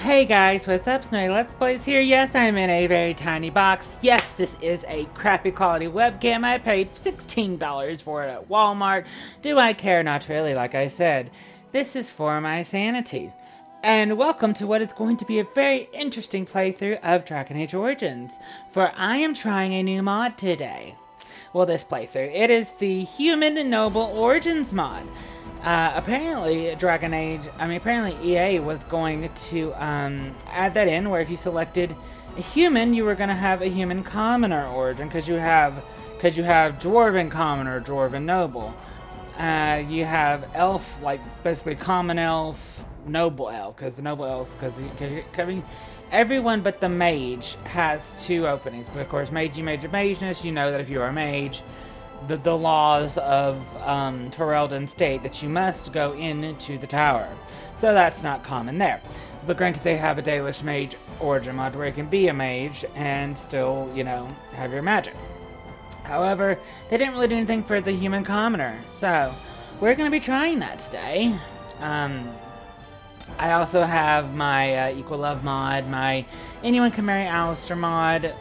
Hey guys, what's up? SnowyLetsPlays here. Yes, I'm in a very tiny box. Yes, this is a crappy quality webcam. I paid $16 for it at Walmart. Do I care? Not really, like I said. This is for my sanity. And welcome to what is going to be a very interesting playthrough of Dragon Age Origins. For I am trying a new mod today. Well, this playthrough. It is the Human Noble Origins mod. Apparently EA was going to add that in, where if you selected a human, you were going to have a human commoner origin, because you have dwarven commoner, dwarven noble. You have elf, like basically common elf, noble elf, because the noble elves, because everyone but the mage has two openings. But of course, mage mageness, you know that if you are a mage, the laws of Ferelden state that you must go into the tower. So that's not common there. But granted, they have a Dalish mage origin mod where you can be a mage and still, you know, have your magic. However, they didn't really do anything for the human commoner. So, we're going to be trying that today. I also have my Equal Love mod, my Anyone Can Marry Alistair mod,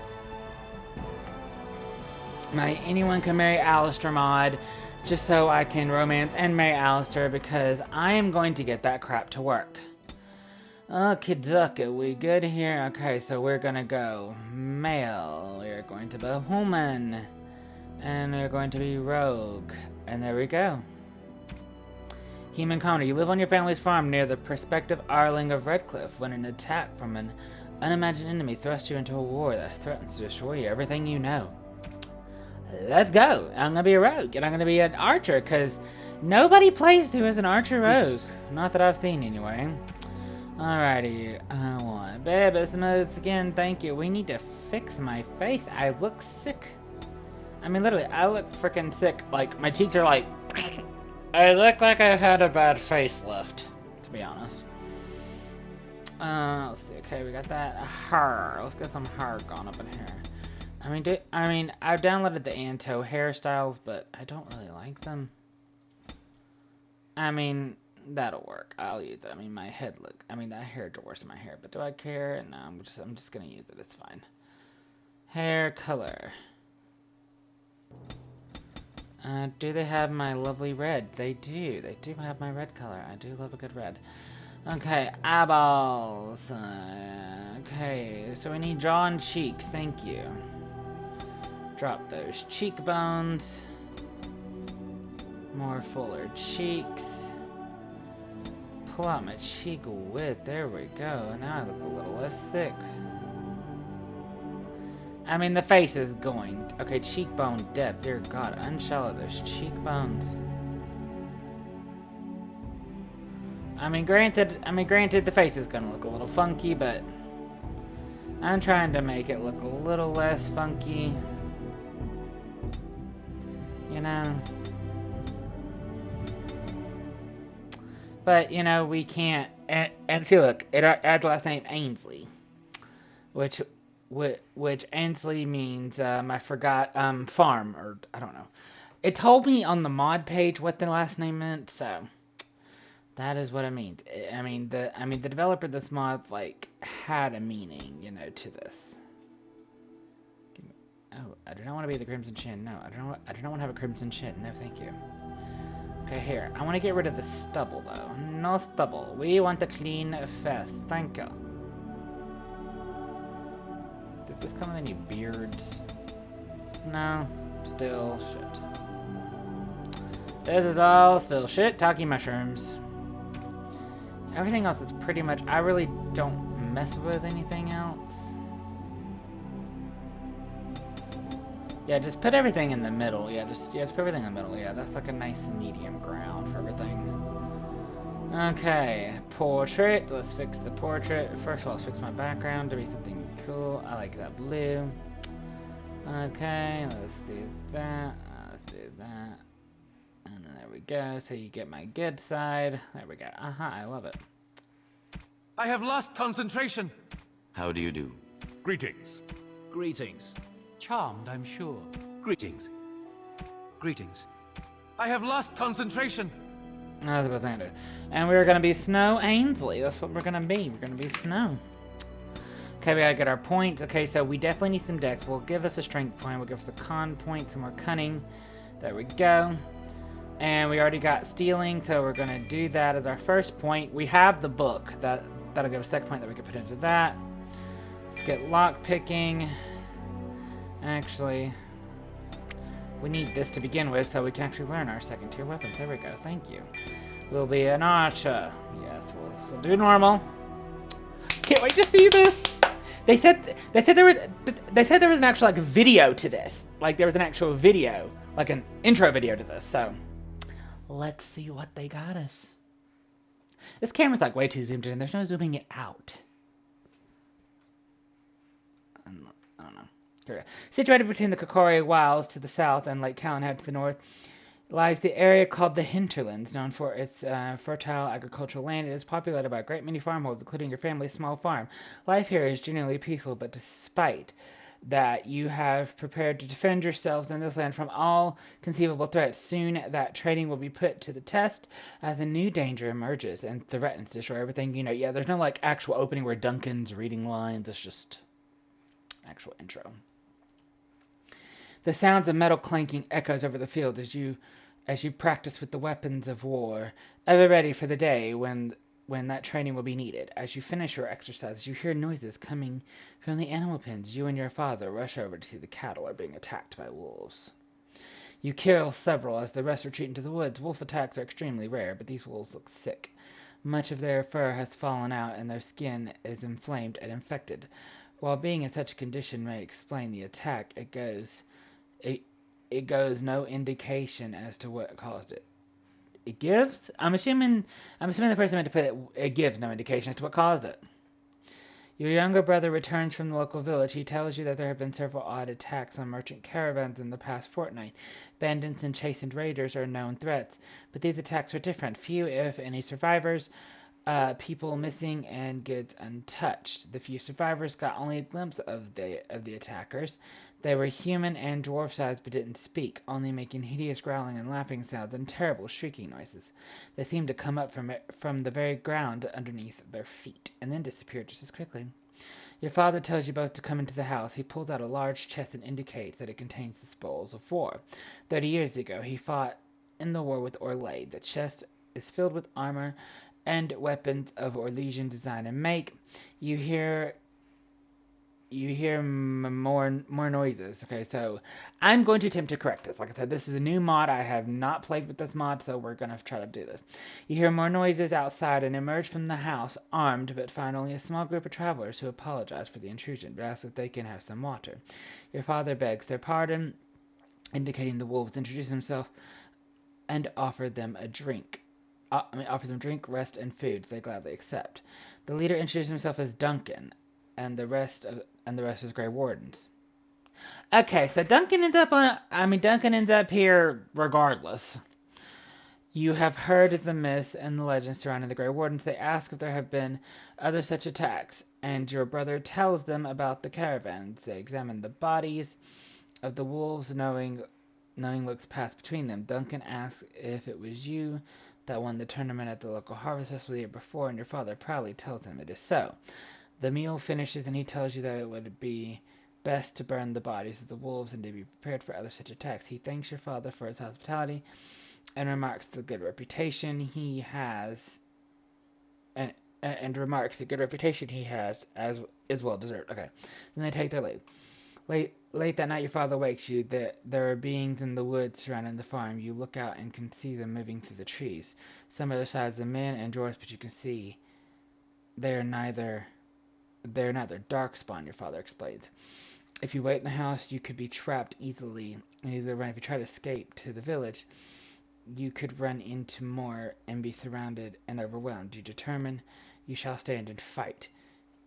just so I can romance and marry Alistair, because I am going to get that crap to work. Okay, ducka, we good here? Okay, so we're gonna go male, we're going to be human, and we're going to be rogue, and there we go. Human commoner, you live on your family's farm near the prospective Arling of Redcliffe when an attack from an unimagined enemy thrusts you into a war that threatens to destroy everything you know. Let's go. I'm gonna be a rogue, and I'm gonna be an archer, because nobody plays through as an archer rogue. Not that I've seen, anyway. Alrighty, I want baby modes again, thank you. We need to fix my face. I look sick. I mean, literally, I look freaking sick. Like, my cheeks are like... I look like I've had a bad facelift, to be honest. Let's see. Okay, we got that hair. Let's get some hair gone up in here. I've downloaded the Anto hairstyles, but I don't really like them. I mean, that'll work. I'll use it. I mean, my head look. I mean, that hair dwarfs my hair, but do I care? No, I'm just gonna use it. It's fine. Hair color. Do they have my lovely red? They do. They do have my red color. I do love a good red. Okay, eyeballs. Okay, so we need jaw and cheeks. Thank you. Drop those cheekbones. More fuller cheeks. Pull out my cheek width. There we go. Now I look a little less thick. I mean, the face is going. Okay, cheekbone depth. Dear God, unshallow those cheekbones. I mean, granted, the face is gonna look a little funky, but I'm trying to make it look a little less funky. You know, but you know, we can't. And see, look, it adds last name Ainsley, which Ainsley means I forgot farm, or I don't know. It told me on the mod page what the last name meant, so that is what it means. I mean the developer of this mod like had a meaning, you know, to this. Oh, I do not want to be the Crimson Chin. No, I do not want to have a Crimson Chin. No, thank you. Okay, here. I want to get rid of the stubble, though. No stubble. We want a clean face. Thank you. Did this come with any beards? No. Still shit. This is all still shit. Talking mushrooms. Everything else is pretty much... I really don't mess with anything else. Yeah, just put everything in the middle. Yeah, just put everything in the middle. Yeah, that's like a nice medium ground for everything. Okay, portrait. Let's fix the portrait. First of all, let's fix my background to be something cool. I like that blue. Okay, let's do that. Let's do that. And then there we go. So you get my good side. There we go. I love it. I have lost concentration. How do you do? Greetings. Greetings. Charmed, I'm sure. Greetings. Greetings. I have lost concentration. That's what I do. And we're gonna be Snow Ainsley. That's what we're gonna be. We're gonna be Snow. Okay, we gotta get our points. Okay, so we definitely need some dex. We'll give us a strength point. We'll give us a con point, some more cunning. There we go. And we already got stealing, so we're gonna do that as our first point. We have the book. That'll give us a second point that we can put into that. Let's get lock picking. Actually, we need this to begin with so we can actually learn our second tier weapons. There we go, thank you. We'll be an archer. Yes, we'll do normal. Can't wait to see this. They said there was an actual like video to this. Like there was an actual video, like an intro video to this. So let's see what they got us. This camera's like way too zoomed in. There's no zooming it out. I don't know. Here we go. Situated between the Kokori Wilds to the south and Lake Calenhead to the north, lies the area called the Hinterlands, known for its fertile agricultural land. It is populated by a great many farmholds, including your family's small farm. Life here is generally peaceful, but despite that, you have prepared to defend yourselves in this land from all conceivable threats. Soon that trading will be put to the test as a new danger emerges and threatens to destroy everything you know. Yeah, there's no like actual opening where Duncan's reading lines. It's just actual intro. The sounds of metal clanking echoes over the field as you practice with the weapons of war, ever ready for the day when that training will be needed. As you finish your exercise, you hear noises coming from the animal pens. You and your father rush over to see the cattle are being attacked by wolves. You kill several as the rest retreat into the woods. Wolf attacks are extremely rare, but these wolves look sick. Much of their fur has fallen out and their skin is inflamed and infected. While being in such a condition may explain the attack, it goes no indication as to what caused it. It gives? I'm assuming the person meant to put it gives no indication as to what caused it. Your younger brother returns from the local village. He tells you that there have been several odd attacks on merchant caravans in the past fortnight. Bandits and chastened raiders are known threats, but these attacks are different. Few, if any, survivors. People missing and goods untouched. The few survivors got only a glimpse of the attackers. They were human and dwarf-sized but didn't speak, only making hideous growling and laughing sounds and terrible shrieking noises. They seemed to come up from the very ground underneath their feet, and then disappeared just as quickly. Your father tells you both to come into the house. He pulls out a large chest and indicates that it contains the spoils of war. 30 years ago, he fought in the war with Orlais. The chest is filled with armor and weapons of Orlesian design and make. You hear more noises. Okay, so I'm going to attempt to correct this. Like I said, this is a new mod. I have not played with this mod, so we're gonna try to do this. You hear more noises outside and emerge from the house, armed, but find only a small group of travelers who apologize for the intrusion, but ask if they can have some water. Your father begs their pardon, indicating the wolves introduce himself and offer them drink, rest, and food. They gladly accept. The leader introduces himself as Duncan, and the rest is Grey Wardens. Okay, so Duncan ends up here regardless. You have heard of the myths and the legends surrounding the Grey Wardens. They ask if there have been other such attacks, and your brother tells them about the caravans. They examine the bodies of the wolves, knowing looks pass between them. Duncan asks if it was you that won the tournament at the local harvest festival the year before, and your father proudly tells him it is so. The meal finishes, and he tells you that it would be best to burn the bodies of the wolves and to be prepared for other such attacks. He thanks your father for his hospitality and remarks the good reputation he has, as is well deserved. Okay, then they take their leave. Late that night, your father wakes you. There are beings in the woods surrounding the farm. You look out and can see them moving through the trees. Some are the size of men and dwarfs, but you can see they're neither darkspawn, your father explains. If you wait in the house, you could be trapped easily and either run. If you try to escape to the village, you could run into more and be surrounded and overwhelmed. You determine you shall stand and fight.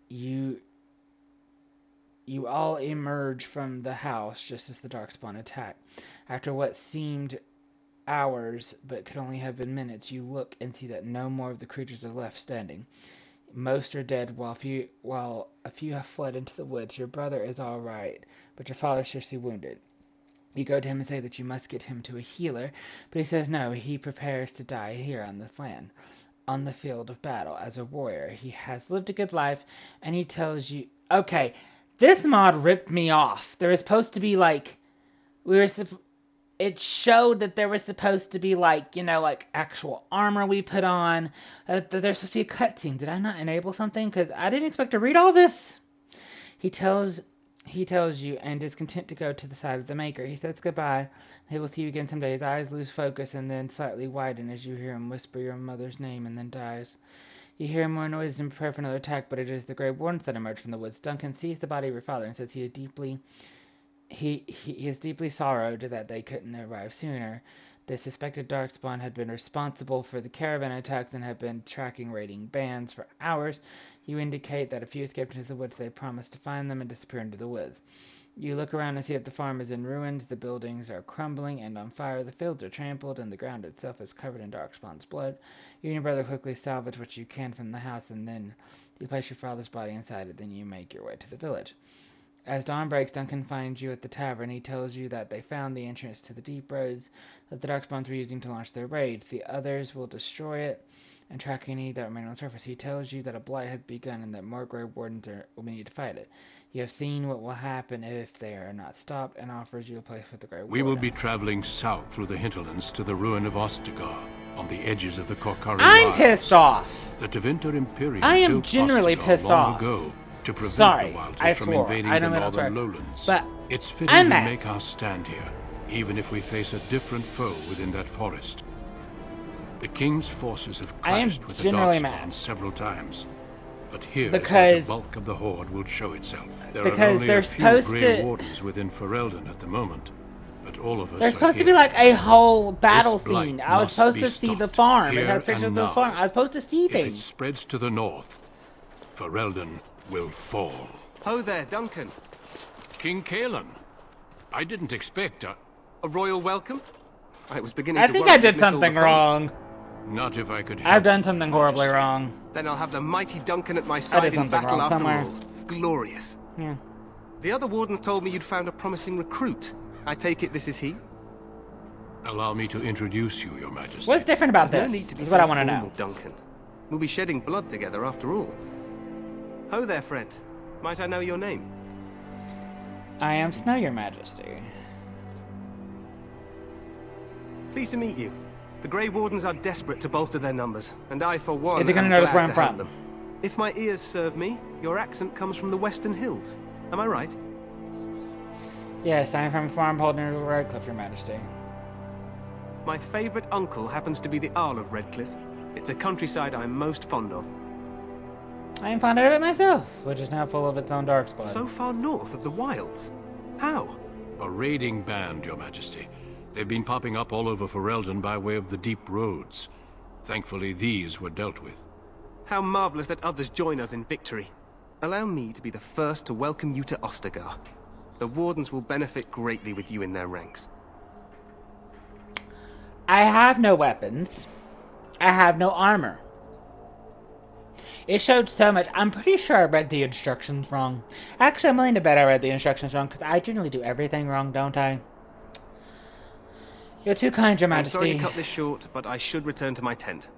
You all emerge from the house just as the darkspawn attack. After what seemed hours but could only have been minutes, you look and see that no more of the creatures are left standing. Most are dead, while a few have fled into the woods. Your brother is all right, but your father is seriously wounded. You go to him and say that you must get him to a healer, but he says no, he prepares to die here on this land, on the field of battle, as a warrior. He has lived a good life, and he tells you... Okay, this mod ripped me off. There was supposed to be, like... It showed that there was supposed to be, like, you know, like, actual armor we put on. That there's supposed to be a cutscene. Did I not enable something? Because I didn't expect to read all this. He tells you and is content to go to the side of the maker. He says goodbye. He will see you again someday. His eyes lose focus and then slightly widen as you hear him whisper your mother's name and then dies. You hear more noises and prepare for another attack, but it is the Grey Wardens that emerge from the woods. Duncan sees the body of your father and says he is deeply sorrowed that they couldn't arrive sooner. The suspected Darkspawn had been responsible for the caravan attacks and had been tracking raiding bands for hours. You indicate that a few escaped into the woods. They promised to find them and disappear into the woods. You look around and see that the farm is in ruins. The buildings are crumbling and on fire. The fields are trampled and the ground itself is covered in Darkspawn's blood. You and your brother quickly salvage what you can from the house, and then you place your father's body inside it. Then you make your way to the village. As dawn breaks, Duncan finds you at the tavern. He tells you that they found the entrance to the deep roads that the Darkspawns were using to launch their raids. The others will destroy it and track any that remain on the surface. He tells you that a blight has begun and that more Grey Wardens will be needed to fight it. You have seen what will happen if they are not stopped, and offers you a place with the Grey Wardens. We will be traveling south through the hinterlands to the ruin of Ostagar, on the edges of the Korkari I'm Wilds. pissed off. The Tevinter Imperium I am built generally Ostagar pissed long off. ago to prevent Sorry, the I Wildlings from swore. invading I the don't mean to northern swear. lowlands. But it's fitting I'm we mad. make our stand here, even if we face a different foe within that forest. The King's forces have I am clashed with the generally Darkspawn mad. several times. But here Because- is where the bulk of the Horde will show itself. There are because only they're a few supposed Grey to- Wardens within Ferelden at the moment, but all of us There's are supposed to here. be like a whole battle This blight scene. I was must supposed be to see the stopped farm. It here has pictures of and the now. farm. I was supposed to see If it things. spreads to the north, Ferelden will fall. Ho there, Duncan. King Kaelan, I didn't expect A royal welcome? I was beginning I to think worry I you'd did miss all something the fun. wrong. Not if I could help I've done it, something Your horribly Majesty. wrong. Then I'll have the mighty Duncan at my did side in something battle wrong after somewhere. all. Glorious. Yeah. The other wardens told me you'd found a promising recruit. I take it this is he? Allow me to introduce you, Your Majesty. What's different about There's this? no need to be Is so what I want to formal, know. Duncan. We'll be shedding blood together after all. Ho there, friend. Might I know your name? I am Snow, Your Majesty. Pleased to meet you. The Grey Wardens are desperate to bolster their numbers, and I, for one, Is he gonna am notice glad where I'm to help from? them. If my ears serve me, your accent comes from the Western Hills. Am I right? Yes, I am from a farm called near Redcliffe, Your Majesty. My favorite uncle happens to be the Arl of Redcliffe. It's a countryside I'm most fond of. I am fond of it myself, which is now full of its own darkspawn. So far north of the wilds. How? A raiding band, Your Majesty. They've been popping up all over Ferelden by way of the deep roads. Thankfully, these were dealt with. How marvelous that others join us in victory. Allow me to be the first to welcome you to Ostagar. The Wardens will benefit greatly with you in their ranks. I have no weapons. I have no armor. It showed so much. I'm pretty sure I read the instructions wrong. Actually, I'm willing to bet I read the instructions wrong, because I generally do everything wrong, don't I? You're too kind, Your I'm Majesty. sorry to cut this short, but I should return to my tent.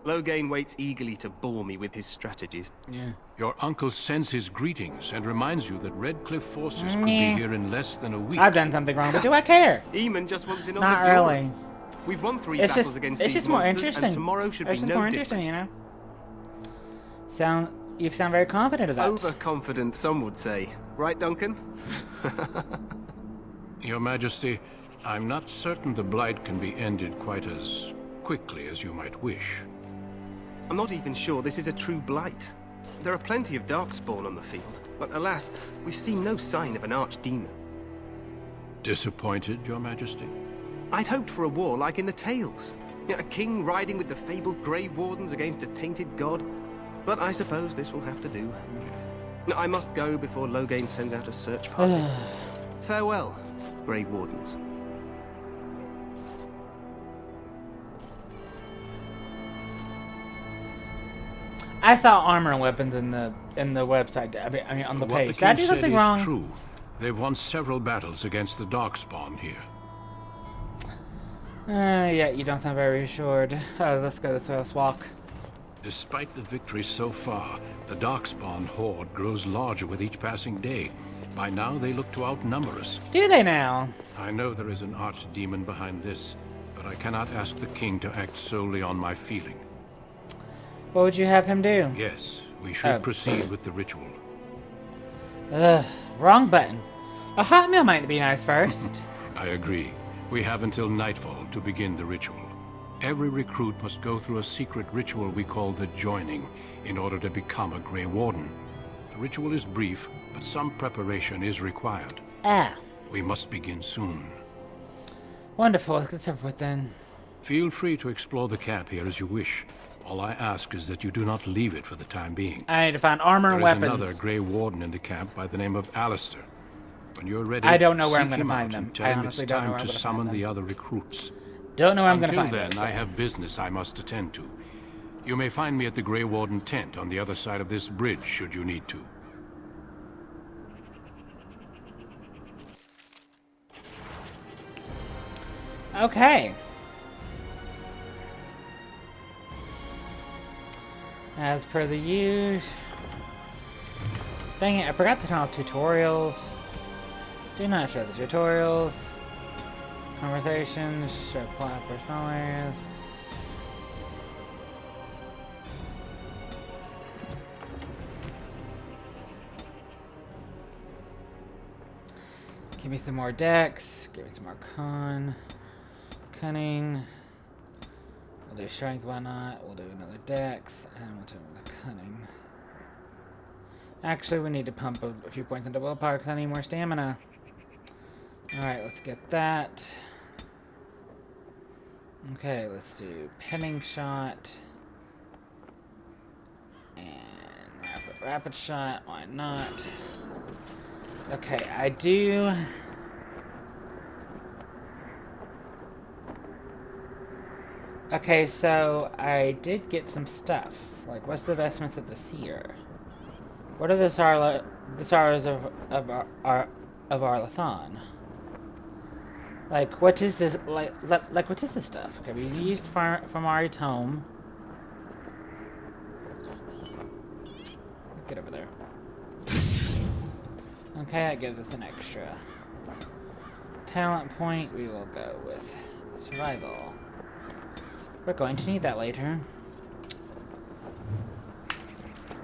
Loghain waits eagerly to bore me with his strategies. Yeah. Your uncle sends his greetings and reminds you that Redcliffe forces could Meh. be here in less than a week. I've done something wrong, but do I care? Eamon just wants in on Not the glory. really. We've won 3 It's battles just, against it's these just more monsters, interesting. and tomorrow should It's be just no more different. interesting, you know. You sound very confident of that. Overconfident, some would say. Right, Duncan? Your Majesty, I'm not certain the blight can be ended quite as quickly as you might wish. I'm not even sure this is a true blight. There are plenty of darkspawn on the field, but alas, we've seen no sign of an archdemon. Disappointed, Your Majesty? I'd hoped for a war like in the tales. A king riding with the fabled Grey Wardens against a tainted god. But I suppose this will have to do. I must go before Loghain sends out a search party. Farewell, Grey Wardens. I saw armor and weapons in the website. I mean on the What page. the Did I king do something said wrong? is true. They've won several battles against the Darkspawn here. Yeah, you don't sound very reassured. Let's go this way, let's walk. Despite the victories so far, the Darkspawn horde grows larger with each passing day. By now, they look to outnumber us. Do they now? I know there is an archdemon behind this, but I cannot ask the king to act solely on my feeling. What would you have him do? Yes, we should proceed with the ritual. Ugh, wrong button. A hot meal might be nice first. I agree. We have until nightfall to begin the ritual. Every recruit must go through a secret ritual we call the Joining in order to become a Grey Warden. The ritual is brief, but some preparation is required. Ah. We must begin soon. Wonderful, let's get started with then. Feel free to explore the camp here as you wish. All I ask is that you do not leave it for the time being. I need to find armor and There is weapons. another Grey Warden in the camp by the name of Alistair. When you're ready, I don't know where I'm seek going to him find out them. and tell I him honestly it's don't know time where I'm to going to summon find the them. other recruits. Don't know where I'm going to Until find then, them. I have business I must attend to. You may find me at the Grey Warden tent on the other side of this bridge, should you need to. Okay. As per the use. Dang it, I forgot to turn off tutorials. Do not show the tutorials. Conversations, show plot personal areas. Give me some more dex, give me some more cunning. We'll do strength, why not? We'll do another dex, and we'll do another cunning. Actually, we need to pump a few points into willpower because I need more stamina. Alright, let's get that. Okay, let's do pinning shot. And rapid shot, why not? Okay, I do... Okay, so I did get some stuff. Like, what's the vestments of the seer? What are the sorrows of Arlathan? Like, what is this? Like, what is this stuff? Okay, we used from our tome. Get over there. Okay, that gives us an extra talent point. We will go with survival. We're going to need that later.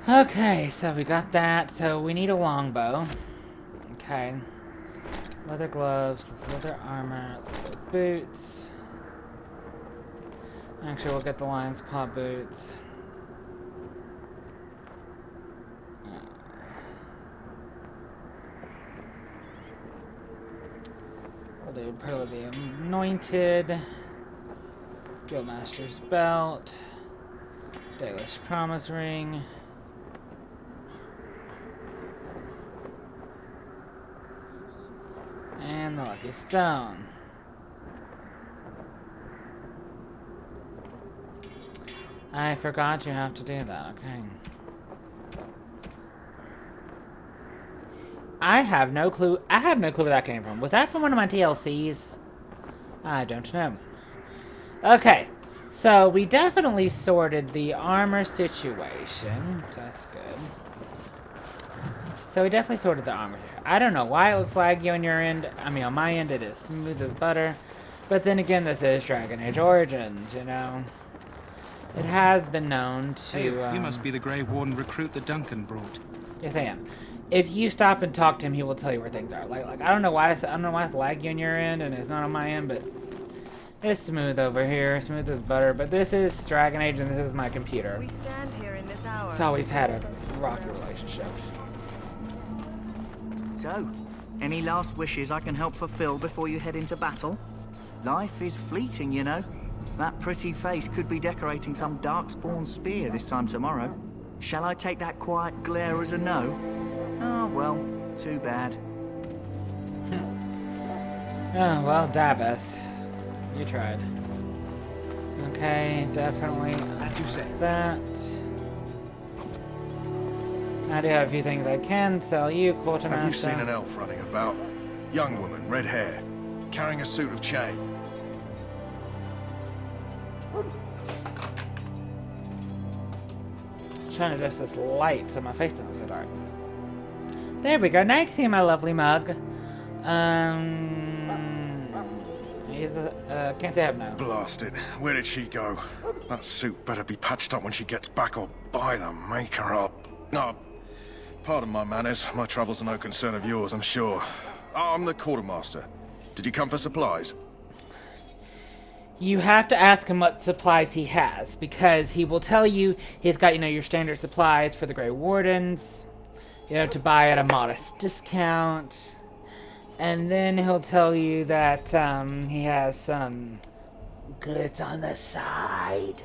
Okay, so we got that. So we need a longbow. Okay. Leather gloves, leather armor, leather boots. Actually, we'll get the lion's paw boots. We'll do Pearl of the Anointed. Guildmaster's belt. Dalish Promise Ring. And the Lucky Stone. I forgot you have to do that, okay. I have no clue. I have no clue where that came from. Was that from one of my DLCs? I don't know. Okay, so we definitely sorted the armor situation. That's good. So we definitely sorted the armor. I don't know why it looks laggy on your end. I mean, on my end it is smooth as butter. But then again, this is Dragon Age Origins, you know. It has been known to... Hey, you must be the Grey Warden recruit that Duncan brought. Yes, I am. If you stop and talk to him, he will tell you where things are. Like I don't know why it's laggy on your end and it's not on my end, but it's smooth over here, smooth as butter. But this is Dragon Age and this is my computer. We stand here in this hour. It's always had a rocky relationship. So, any last wishes I can help fulfill before you head into battle? Life is fleeting, you know. That pretty face could be decorating some darkspawn spear this time tomorrow. Shall I take that quiet glare as a no? Oh, well, too bad. Oh, well, Daveth. You tried. Okay, definitely. As you say. That. I do have a few things I can sell you, Quartermaster. Have you seen an elf running about? Young woman, red hair, carrying a suit of chain. Trying to adjust this light so my face doesn't look so dark. There we go. Now you can see my lovely mug. Can't say I have now. Blast it. Where did she go? That suit better be patched up when she gets back or by the maker up. Oh, pardon my manners. My troubles are no concern of yours, I'm sure. I'm the quartermaster. Did you come for supplies? You have to ask him what supplies he has, because he will tell you he's got, you know, your standard supplies for the Grey Wardens, you know, to buy at a modest discount. And then he'll tell you that he has some goods on the side.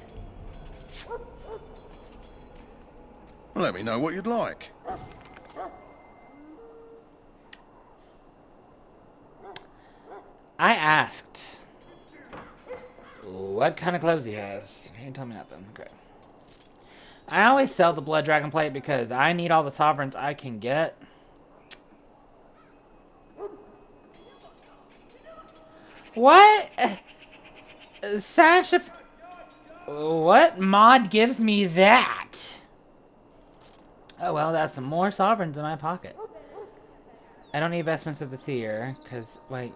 Let me know what you'd like. I asked what kind of clothes he has. He didn't tell me nothing. Okay. I always sell the blood dragon plate because I need all the sovereigns I can get. What? Sasha... What mod gives me that? Oh well, that's some more sovereigns in my pocket. I don't need Vestments of the Seer, because... Wait.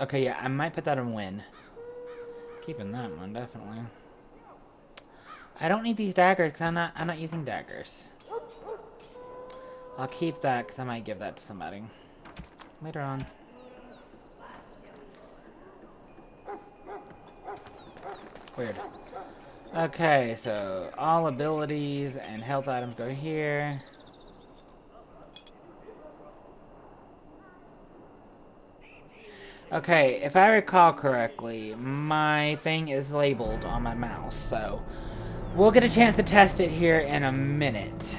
Okay, yeah, I might put that in win. Keeping that one, definitely. I don't need these daggers, because I'm not using daggers. I'll keep that, because I might give that to somebody. Later on. Weird. Okay, so all abilities and health items go here. Okay, if I recall correctly, my thing is labeled on my mouse, so we'll get a chance to test it here in a minute.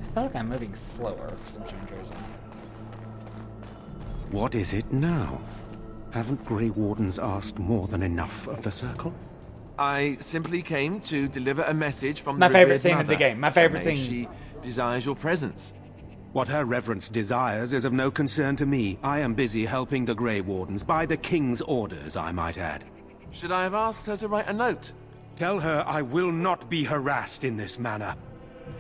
I feel like I'm moving slower for some strange reason. What is it now? Haven't Grey Wardens asked more than enough of the Circle? I simply came to deliver a message from My the favorite revered scene of the mother. game. My favorite Some may scene. She desires your presence. What her reverence desires is of no concern to me. I am busy helping the Grey Wardens, by the King's orders, I might add. Should I have asked her to write a note? Tell her I will not be harassed in this manner.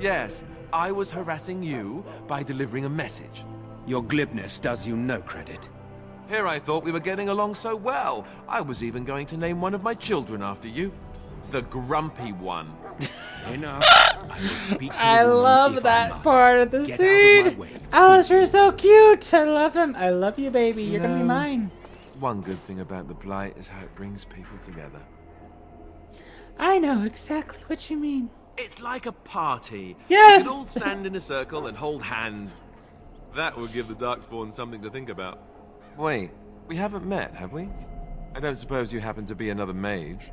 Yes, I was harassing you by delivering a message. Your glibness does you no credit. Here I thought we were getting along so well. I was even going to name one of my children after you. The grumpy one. Enough. I will speak to I the woman love if I that must. part of the Get out of my scene. way, Alistair's so cute. I love him. I love you, baby. You're gonna be No. mine. One good thing about the Blight is how it brings people together. I know exactly what you mean. It's like a party. Yes! We could all stand in a circle and hold hands. That would give the Darkspawn something to think about. Wait, we haven't met, have we? I don't suppose you happen to be another mage?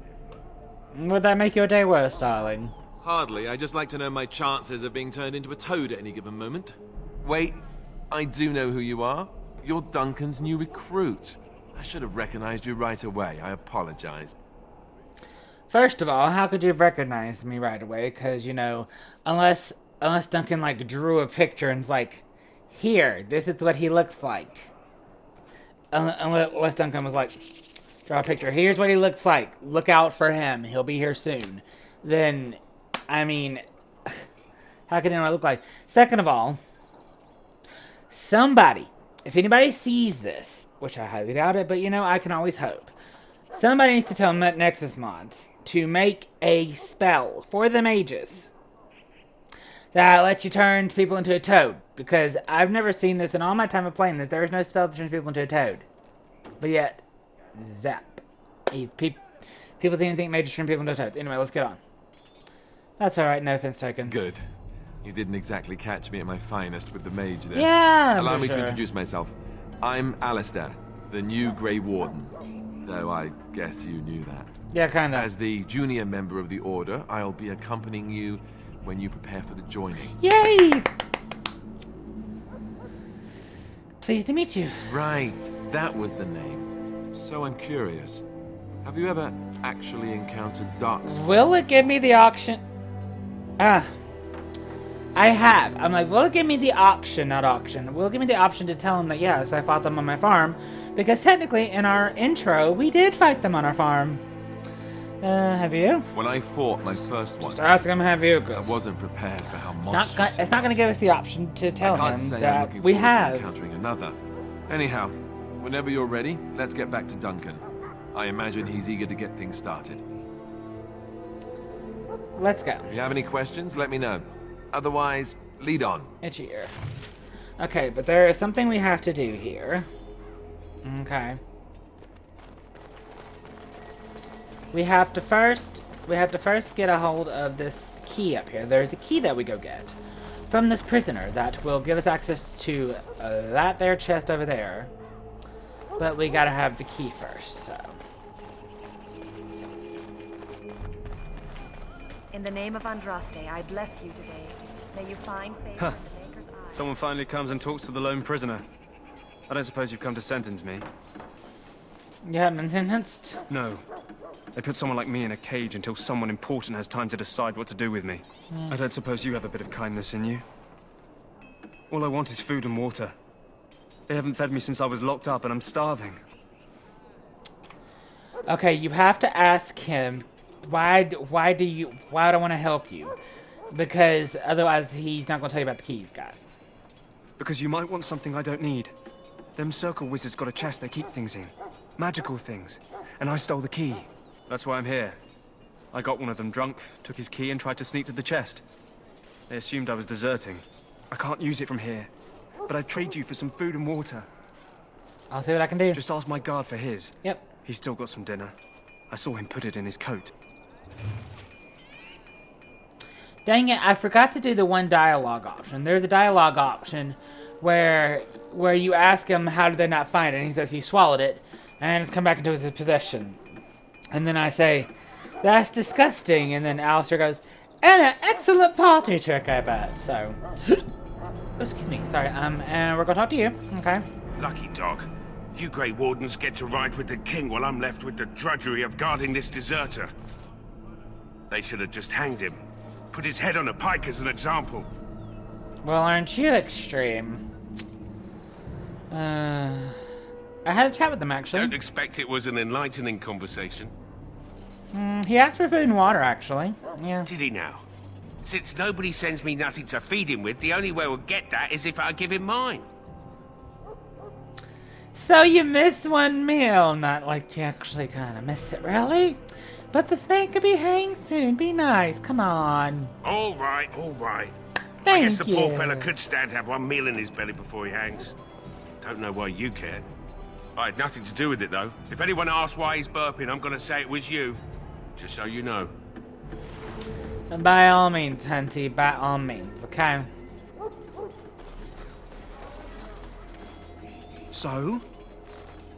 Would that make your day worse, darling? Hardly. I just like to know my chances of being turned into a toad at any given moment. Wait, I do know who you are. You're Duncan's new recruit. I should have recognized you right away. I apologize. First of all, how could you have recognized me right away? Because, you know, unless Duncan, like, drew a picture and was like, here, this is what he looks like. Unless Duncan was like, draw a picture, here's what he looks like. Look out for him. He'll be here soon. Then, I mean, how could anyone look like? Second of all, somebody, if anybody sees this, which I highly doubt it, but, you know, I can always hope. Somebody needs to tell Nexus Mods to make a spell for the mages that lets you turn people into a toad. Because I've never seen this in all my time of playing that there's no spell that turns people into a toad. But yet, zap. People didn't think mages turn people into toads. Anyway, let's get on. That's alright, no offense taken. Good. You didn't exactly catch me at my finest with the mage there. Yeah, Allow for me sure. to introduce myself. I'm Alistair, the new Grey Warden. Though I guess you knew that. Yeah, kinda. As the junior member of the Order, I'll be accompanying you when you prepare for the joining. Yay! Pleased to meet you. Right, that was the name. So I'm curious. Have you ever actually encountered darkspawn? Will it give me the option? I have. I'm like, will it give me the option, not auction? Will it give me the option to tell him that yes, I fought them on my farm? Because technically, in our intro, we did fight them on our farm. Have you? When I fought my first one, Just ask him, have you? I wasn't prepared for how It's monstrous not going to give us the option to tell I can't him say I'm that looking we forward to have. encountering another. Anyhow, whenever you're ready, let's get back to Duncan. I imagine he's eager to get things started. Let's go. If you have any questions, let me know. Otherwise, lead on. Itchy ear. Okay, but there is something we have to do here. Okay. We have to first get a hold of this key up here. There's a key that we go get from this prisoner that will give us access to that there chest over there. But we gotta have the key first, so. In the name of Andraste, I bless you today. May you find favor Huh. in the Maker's eye. Someone finally comes and talks to the lone prisoner. I don't suppose you've come to sentence me? You haven't been sentenced? No. They put someone like me in a cage until someone important has time to decide what to do with me. I don't suppose you have a bit of kindness in you? All I want is food and water. They haven't fed me since I was locked up and I'm starving. Okay, you have to ask him why do I want to help you? Because otherwise he's not going to tell you about the key he's got. Because you might want something I don't need. Them circle wizards got a chest they keep things in. Magical things. And I stole the key. That's why I'm here. I got one of them drunk, took his key and tried to sneak to the chest. They assumed I was deserting. I can't use it from here. But I'd trade you for some food and water. I'll see what I can do. Just ask my guard for his. Yep. He's still got some dinner. I saw him put it in his coat. Dang it, I forgot to do the one dialogue option. There's a dialogue option where you ask him how did they not find it, and he says he swallowed it, and it's come back into his possession. And then I say, that's disgusting, and then Alistair goes, and an excellent party trick, I bet. So, excuse me, sorry, and we're gonna talk to you, okay? Lucky dog. You Grey Wardens get to ride with the king while I'm left with the drudgery of guarding this deserter. They should have just hanged him. Put his head on a pike as an example. Well, aren't you extreme? I had a chat with them, actually. Don't expect it was an enlightening conversation. He asked for food and water, actually. Yeah. Did he now? Since nobody sends me nothing to feed him with, the only way we'll get that is if I give him mine. So you missed one meal. Not like you actually kind of miss it, really? But this man could be hanged soon. Be nice. Come on. All right, all right. Thank I guess the you. poor fella could stand to have one meal in his belly before he hangs. Don't know why you cared. I had nothing to do with it, though. If anyone asks why he's burping, I'm gonna say it was you. Just so you know. By all means, Hunty. By all means, okay? So?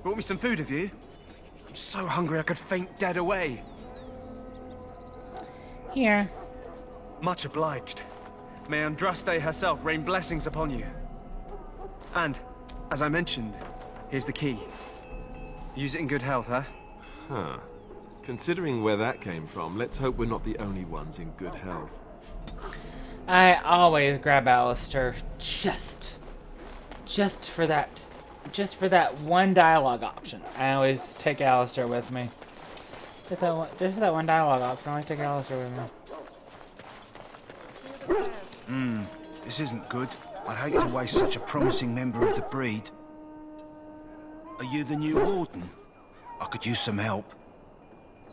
Brought me some food, have you? I'm so hungry I could faint dead away. Here. Much obliged. May Andraste herself rain blessings upon you. And, as I mentioned, here's the key. Use it in good health, huh? Huh. Considering where that came from, let's hope we're not the only ones in good health. I always grab Alistair just for that one dialogue option. I always take Alistair with me. Just for that one dialogue option, I always take Alistair with me. This isn't good. I'd hate to waste such a promising member of the breed. Are you the new warden? I could use some help.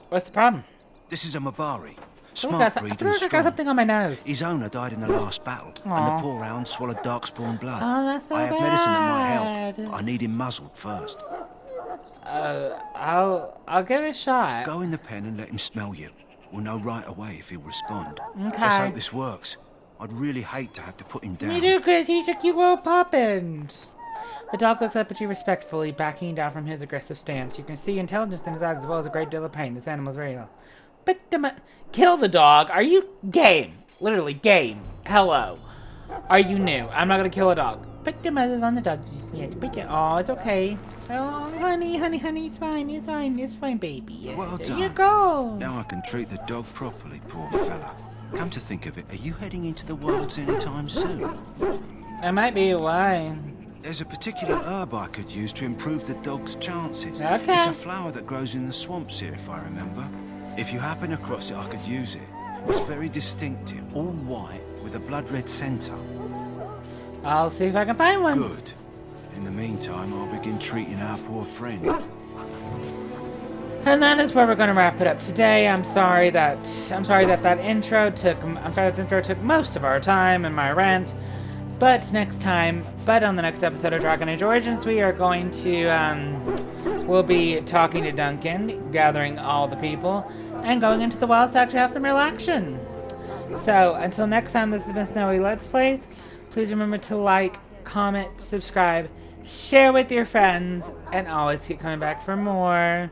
What's the problem? This is a Mabari. I Smart feel breed like and I got strong. something on my nose. His owner died in the last battle, and Aw. the poor hound swallowed darkspawn blood. Oh, that's so I have medicine that might bad. help, but I need him muzzled first. I'll give it a shot. Go in the pen and let him smell you. We'll know right away if he'll respond. Okay. Let's hope this works. I'd really hate to have to put him down. Me too, Chris. He's a cute little puppet. The dog looks up at you respectfully, backing down from his aggressive stance. You can see intelligence in his eyes as well as a great deal of pain. This animal's very ill. But kill the dog. Are you game? Literally game. Hello. Are you new? I'm not gonna kill a dog. Put the muzzle on the doggies. Yes, put it. Oh, it's okay. Oh, honey, honey, honey, it's fine, it's fine, it's fine, baby. Yes, Well there done. you go. Now I can treat the dog properly, poor fella. Come to think of it, are you heading into the wilds anytime soon? I might be. Why? There's a particular herb I could use to improve the dog's chances. Okay. It's a flower that grows in the swamps here, if I remember. If you happen across it, I could use it. It's very distinctive, all white, with a blood-red centre. I'll see if I can find one. Good. In the meantime, I'll begin treating our poor friend. And that is where we're going to wrap it up today. I'm sorry that that intro took most of our time and my rant. But on the next episode of Dragon Age Origins, we are going to we'll be talking to Duncan, gathering all the people, and going into the wilds to actually have some real action. So until next time, this has been Snowy Let's Plays. Please remember to like, comment, subscribe, share with your friends, and always keep coming back for more.